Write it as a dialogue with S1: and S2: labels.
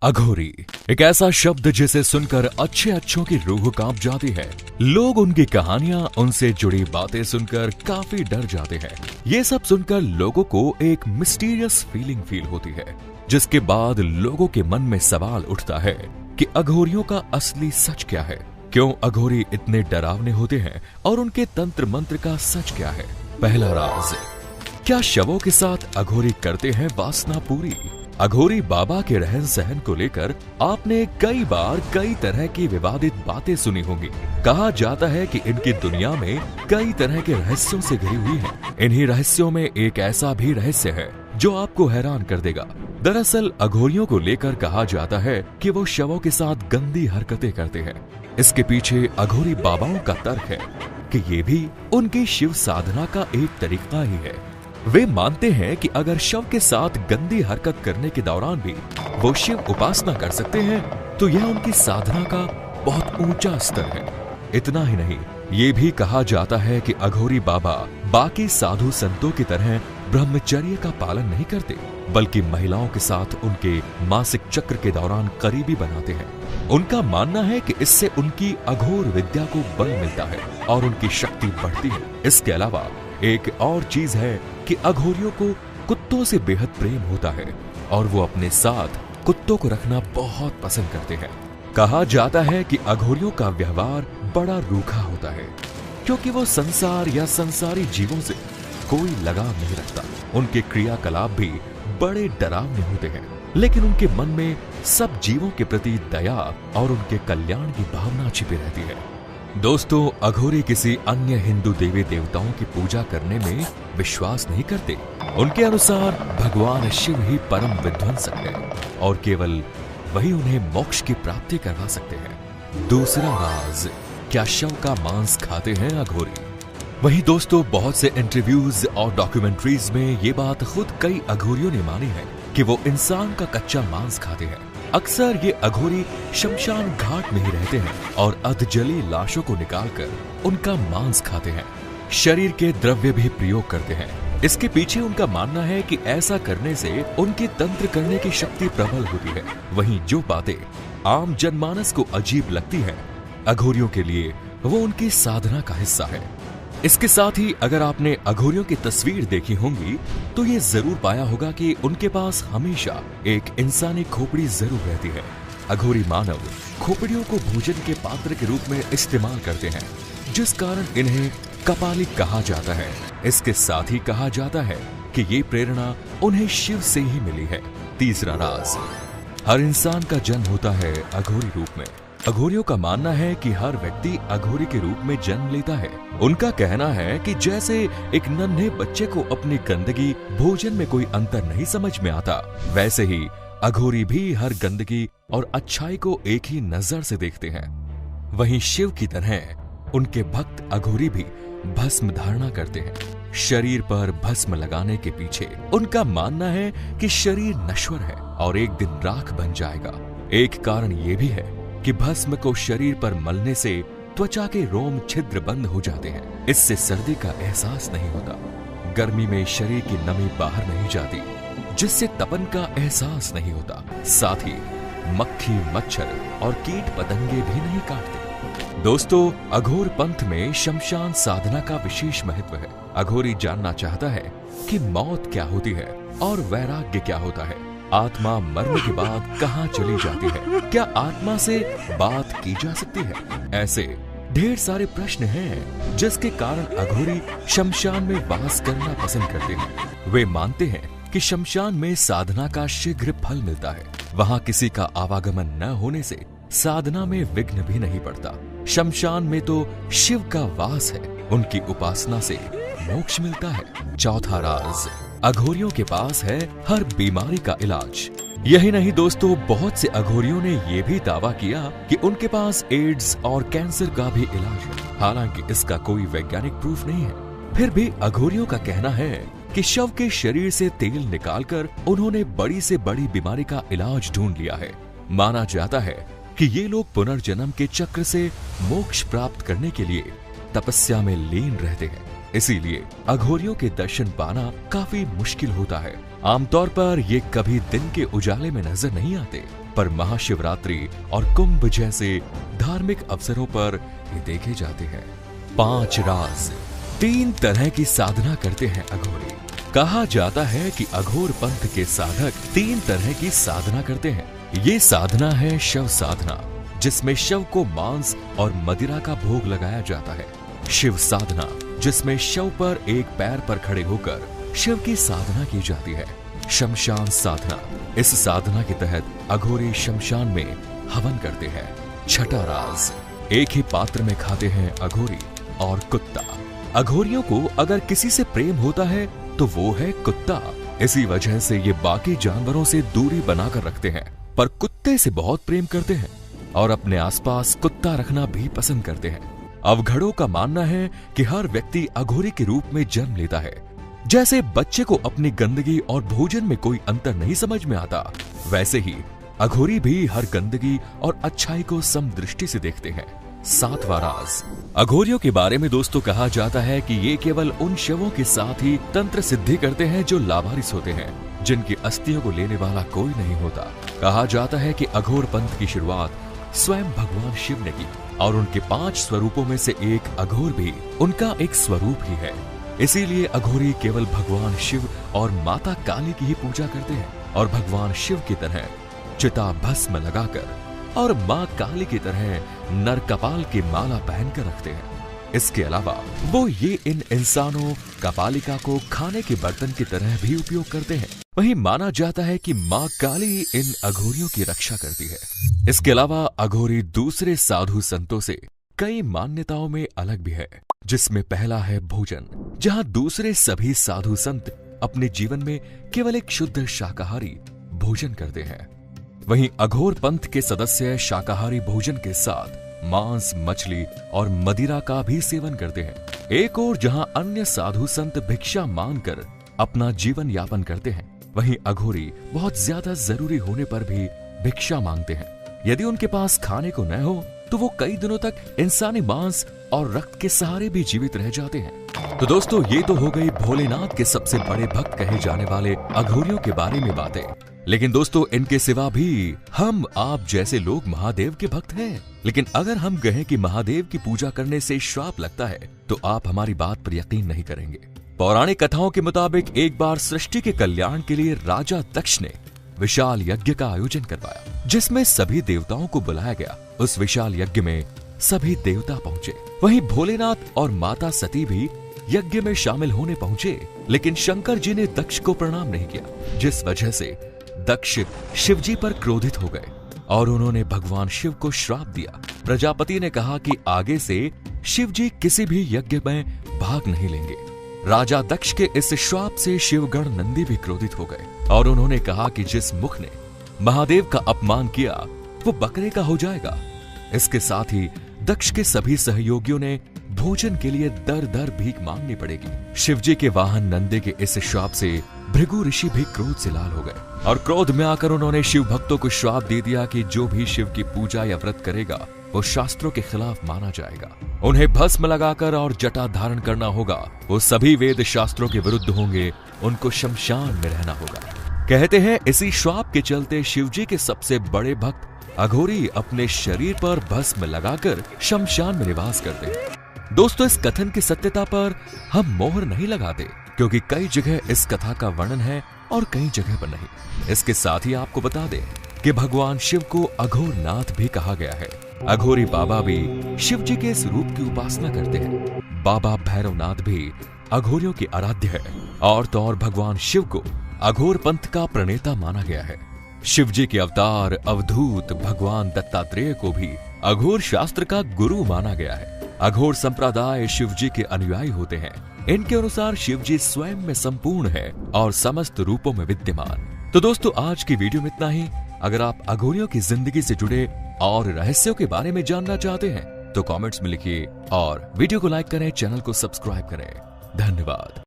S1: अघोरी एक ऐसा शब्द जिसे सुनकर अच्छों की रूह कांप जाती है। लोग उनकी कहानियां, उनसे जुड़ी बातें सुनकर काफी डर जाते हैं। ये सब सुनकर लोगों को एक मिस्टीरियस फील होती है, जिसके बाद लोगों के मन में सवाल उठता है कि अघोरियों का असली सच क्या है। क्यों अघोरी इतने डरावने होते हैं और उनके तंत्र मंत्र का सच क्या है। पहला राज, क्या शवों के साथ अघोरी करते हैं वासना पूरी। अघोरी बाबा के रहन सहन को लेकर आपने कई बार कई तरह की विवादित बातें सुनी होंगी। कहा जाता है कि इनकी दुनिया में कई तरह के रहस्यों से घिरी हुई है। इन्हीं रहस्यों में एक ऐसा भी रहस्य है जो आपको हैरान कर देगा। दरअसल अघोरियों को लेकर कहा जाता है कि वो शवों के साथ गंदी हरकतें करते हैं। इसके पीछे अघोरी बाबाओं का तर्क है कि ये भी उनकी शिव साधना का एक तरीका ही है। वे मानते हैं कि अगर शव के साथ गंदी हरकत करने के दौरान भी वो शिव उपासना कर सकते हैं तो यह उनकी साधना का बहुत ऊंचा स्तर है। इतना ही नहीं, ये भी कहा जाता है कि अघोरी बाबा बाकी साधु संतों की तरह ब्रह्मचर्य का पालन नहीं करते, बल्कि महिलाओं के साथ उनके मासिक चक्र के दौरान करीबी बनाते हैं। उनका मानना है कि इससे उनकी अघोर विद्या को बल मिलता है और उनकी शक्ति बढ़ती है। इसके अलावा एक और चीज है कि अघोरियों को कुत्तों से बेहद प्रेम होता है और वो अपने साथ कुत्तों को रखना बहुत पसंद करते हैं। कहा जाता है कि अघोरियों का व्यवहार बड़ा रूखा होता है, क्योंकि वो संसार या संसारी जीवों से कोई लगाव नहीं रखता। उनके क्रियाकलाप भी बड़े डरावने होते हैं, लेकिन उनके मन में सब जीवों के प्रति दया और उनके कल्याण की भावना छिपी रहती है। दोस्तों, अघोरी किसी अन्य हिंदू देवी देवताओं की पूजा करने में विश्वास नहीं करते। उनके अनुसार भगवान शिव ही परम विध्वंसक है और केवल वही उन्हें मोक्ष की प्राप्ति करवा सकते हैं। दूसरा राज, क्या शव का मांस खाते हैं अघोरी। वही दोस्तों, बहुत से इंटरव्यूज और डॉक्यूमेंट्रीज में ये बात खुद कई अघोरियों ने मानी है कि वो इंसान का कच्चा मांस खाते हैं। अक्सर ये अघोरी शमशान घाट में ही रहते हैं और अधजली लाशों को निकालकर उनका मांस खाते हैं। शरीर के द्रव्य भी प्रयोग करते हैं। इसके पीछे उनका मानना है कि ऐसा करने से उनकी तंत्र करने की शक्ति प्रबल होती है। वहीं जो बातें आम जनमानस को अजीब लगती हैं, अघोरियों के लिए वो उनकी साधना का हिस्सा है। इसके साथ ही अगर आपने अघोरियों की तस्वीर देखी होंगी तो ये जरूर पाया होगा कि उनके पास हमेशा एक इंसानी खोपड़ी जरूर रहती है। अघोरी मानव खोपड़ियों को भोजन के पात्र के रूप में इस्तेमाल करते हैं, जिस कारण इन्हें कपालिक कहा जाता है। इसके साथ ही कहा जाता है कि ये प्रेरणा उन्हें शिव से ही मिली है। तीसरा राज, हर इंसान का जन्म होता है अघोरी रूप में। अघोरियों का मानना है कि हर व्यक्ति अघोरी के रूप में जन्म लेता है। उनका कहना है कि जैसे एक नन्हे बच्चे को अपनी गंदगी भोजन में कोई अंतर नहीं समझ में आता, वैसे ही अघोरी भी हर गंदगी और अच्छाई को एक ही नजर से देखते हैं। वहीं शिव की तरह उनके भक्त अघोरी भी भस्म धारणा करते हैं। शरीर पर भस्म लगाने के पीछे उनका मानना है कि शरीर नश्वर है और एक दिन राख बन जाएगा। एक कारण ये भी है कि भस्म को शरीर पर मलने से त्वचा के रोम छिद्र बंद हो जाते हैं। इससे सर्दी का एहसास नहीं होता। गर्मी में शरीर की नमी बाहर नहीं जाती, जिससे तपन का एहसास नहीं होता। साथ ही मक्खी, मच्छर और कीट पतंगे भी नहीं काटते। दोस्तों, अघोर पंथ में शमशान साधना का विशेष महत्व है। अघोरी जानना चाहता है कि मौत क्या होती है और वैराग्य क्या होता है। आत्मा मरने के बाद कहाँ चली जाती है? क्या आत्मा से बात की जा सकती है? ऐसे ढेर सारे प्रश्न हैं जिसके कारण अघोरी शमशान में वास करना पसंद करते हैं। वे मानते हैं कि शमशान में साधना का शीघ्र फल मिलता है। वहाँ किसी का आवागमन न होने से साधना में विघ्न भी नहीं पड़ता। शमशान में तो शिव का वास है, उनकी उपासना से मोक्ष मिलता है। चौथा राज, अघोरियों के पास है हर बीमारी का इलाज। यही नहीं दोस्तों, बहुत से अघोरियों ने यह भी दावा किया कि उनके पास एड्स और कैंसर का भी इलाज है। हालांकि इसका कोई वैज्ञानिक प्रूफ नहीं है। फिर भी अघोरियों का कहना है कि शव के शरीर से तेल निकालकर उन्होंने बड़ी से बड़ी बीमारी का इलाज ढूंढ लिया है। माना जाता है कि ये लोग पुनर्जन्म के चक्र से मोक्ष प्राप्त करने के लिए तपस्या में लीन रहते हैं। इसीलिए अघोरियों के दर्शन पाना काफी मुश्किल होता है। आमतौर पर ये कभी दिन के उजाले में नजर नहीं आते। पर महाशिवरात्रि और कुंभ जैसे धार्मिक अवसरों पर ये देखे जाते हैं। 5 राज। 3 तरह की साधना करते हैं अघोरी। कहा जाता है कि अघोर पंथ के साधक 3 तरह की साधना करते हैं। ये साधना है शव साधना, जिसमें शव को मांस और मदिरा का भोग लगाया जाता है। शिव साधना, जिसमें शव पर एक पैर पर खड़े होकर शिव की साधना की जाती है। शमशान साधना, इस साधना के तहत अघोरी शमशान में हवन करते हैं। 6ठा राज। एक ही पात्र में खाते हैं अघोरी और कुत्ता। अघोरियों को अगर किसी से प्रेम होता है तो वो है कुत्ता। इसी वजह से ये बाकी जानवरों से दूरी बनाकर रखते हैं, पर कुत्ते से बहुत प्रेम करते हैं और अपने आसपास कुत्ता रखना भी पसंद करते हैं। अवघड़ों का मानना है कि हर व्यक्ति अघोरी के रूप में जन्म लेता है। जैसे बच्चे को अपनी गंदगी और भोजन में कोई अंतर नहीं समझ में आता, वैसे ही अघोरी भी हर गंदगी और अच्छाई को समदृष्टि से देखते हैं। 7वां राज। अघोरियों के बारे में दोस्तों कहा जाता है कि ये केवल उन शवों के साथ ही तंत्र सिद्धि करते हैं जो लावारिस होते हैं, जिनकी अस्थियों को लेने वाला कोई नहीं होता। कहा जाता है कि अघोर पंथ की शुरुआत स्वयं भगवान शिव ने की और उनके 5 स्वरूपों में से एक अघोर भी उनका एक स्वरूप ही है। इसीलिए अघोरी केवल भगवान शिव और माता काली की ही पूजा करते हैं और भगवान शिव की तरह चिता भस्म लगाकर और माँ काली की तरह नर कपाल की माला पहनकर रखते हैं। इसके अलावा वो ये इन इंसानों कपालिका को खाने के बर्तन की तरह भी उपयोग करते हैं। वहीं माना जाता है कि माँ काली इन अघोरियों की रक्षा करती है। इसके अलावा अघोरी दूसरे साधु संतों से कई मान्यताओं में अलग भी है, जिसमें पहला है भोजन, जहाँ दूसरे सभी साधु संत अपने जीवन में केवल एक शुद्ध शाकाहारी भोजन करते हैं। वहीं अघोर पंथ के सदस्य शाकाहारी भोजन के साथ मांस, मछली और मदिरा का भी सेवन करते हैं। एक और जहां अन्य साधु संत भिक्षा मांगकर अपना जीवन यापन करते हैं, वहीं अघोरी बहुत ज्यादा जरूरी होने पर भी भिक्षा मांगते हैं। यदि उनके पास खाने को न हो तो वो कई दिनों तक इंसानी मांस और रक्त के सहारे भी जीवित रह जाते हैं। तो दोस्तों, ये तो हो गई भोलेनाथ के सबसे बड़े भक्त कहे जाने वाले अघोरियों के बारे में बातें। लेकिन दोस्तों, इनके सिवा भी हम आप जैसे लोग महादेव के भक्त हैं। लेकिन अगर हम कहें कि महादेव की पूजा करने से श्राप लगता है तो आप हमारी बात पर यकीन नहीं करेंगे। पौराणिक कथाओं के मुताबिक एक बार सृष्टि के कल्याण के लिए राजा दक्ष ने विशाल यज्ञ का आयोजन करवाया, जिसमें सभी देवताओं को बुलाया गया। उस विशाल यज्ञ में सभी देवता पहुंचे। वहीं भोलेनाथ और माता सती भी यज्ञ में शामिल होने पहुंचे, लेकिन शंकर जी ने दक्ष को प्रणाम नहीं किया, जिस वजह से दक्ष शिव जी पर क्रोधित हो गए और उन्होंने भगवान शिव को श्राप दिया। प्रजापति ने कहा कि आगे से शिव जी किसी भी यज्ञ में भाग नहीं लेंगे। राजा दक्ष के इस श्राप से शिवगण नंदी भी क्रोधित हो गए और उन्होंने कहा कि जिस मुख ने महादेव का अपमान किया वो बकरे का हो जाएगा। इसके साथ ही दक्ष के सभी सहयोगियों ने भोजन के लिए दर दर भीख मांगनी पड़ेगी। शिव जी के वाहन नंदे के इस श्राप से भृगु ऋषि भी क्रोध से लाल हो गए और क्रोध में आकर उन्होंने शिव भक्तों को श्राप दे दिया कि जो भी शिव की पूजा या व्रत करेगा वो शास्त्रों के खिलाफ माना जाएगा। उन्हें भस्म लगाकर और जटा धारण करना होगा। वो सभी वेद शास्त्रों के विरुद्ध होंगे। उनको शमशान में रहना होगा। कहते हैं इसी श्राप के चलते शिव जी के सबसे बड़े भक्त अघोरी अपने शरीर पर भस्म लगाकर शमशान में निवास करते हैं। दोस्तों, इस कथन की सत्यता पर हम मोहर नहीं लगाते, क्योंकि कई जगह इस कथा का वर्णन है और कई जगह पर नहीं। इसके साथ ही आपको बता दें कि भगवान शिव को अघोरनाथ भी कहा गया है। अघोरी बाबा भी शिव जी के इस रूप की उपासना करते हैं। बाबा भैरवनाथ भी अघोरियों की आराध्य है और तो और भगवान शिव को अघोर पंथ का प्रणेता माना गया है। शिव जी के अवतार अवधूत भगवान दत्तात्रेय को भी अघोर शास्त्र का गुरु माना गया है। अघोर संप्रदाय शिव जी के अनुयायी होते हैं। इनके अनुसार शिव जी स्वयं में संपूर्ण है और समस्त रूपों में विद्यमान। तो दोस्तों, आज की वीडियो में इतना ही। अगर आप अघोरियों की जिंदगी से जुड़े और रहस्यों के बारे में जानना चाहते हैं तो कमेंट्स में लिखिए और वीडियो को लाइक करें, चैनल को सब्सक्राइब करें। धन्यवाद।